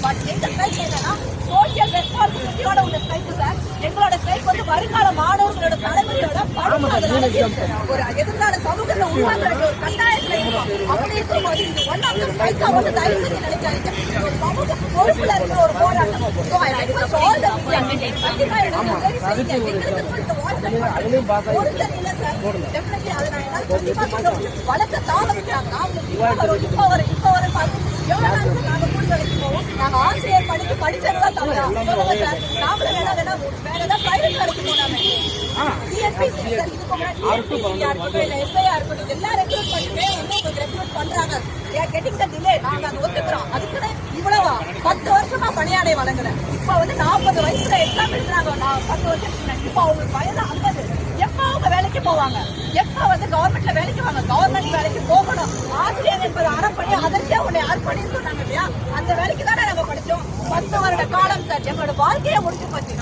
But எங்க strike என்னன்னா social ரெஸ்பான்சிபிலிட்டியோட உள்ள ஸ்ட்ரைக் சார். எங்களோட ஸ்ட்ரைக் வந்து வருங்கால மாணவர்களோட தலைமுறையோட ஒரு எதிர்கால சமூகத்தை உருவாக்குற ஒரு கட்டாயத்துல இருக்கும். அப்படி இருக்கும்போது இது ஒன் ஆஃப் த ஸ்ட்ரைக்கா வந்து தயவு செஞ்சு நினைக்காதீங்க. ஒரு சமூக பொறுப்புல இருக்கிற ஒரு போராட்டம். கண்டிப்பா வழக்க தாமதிக்கிறாங்க. இப்ப வர நாங்க ஆசிரியர் படிச்சதுதான் தவிர நாமள வேணா வேற ஏதாவது பிரைவேட் வேலைக்கு போனாங்க. பண்றாங்க. நாங்க அதை ஒத்துக்கிறோம். அதுக்குன்னு இவ்வளவா 10 வருஷமா பணியாடை வழங்குறேன். இப்ப வந்து 40 வயசுல எக்ஸாம் எழுதுறாங்க. 10 வருஷம் இப்ப அவங்களுக்கு வயது 50. எப்ப அவங்க வேலைக்கு போவாங்க? எப்ப வந்து கவர்மெண்ட்ல வேலைக்கு வாங்க? கவர்மெண்ட் வேலைக்கு போகணும். ஆசிரியர் என்பது அறப்பணி. அதற்கே உன்னை யார் பண்ணி சொன்னாங்க இல்லையா? அந்த வேலைக்கு தானே நாங்க படிச்சோம். 10 வருட காலம் சார் எங்களோட வாழ்க்கையை முடிச்சு போச்சு.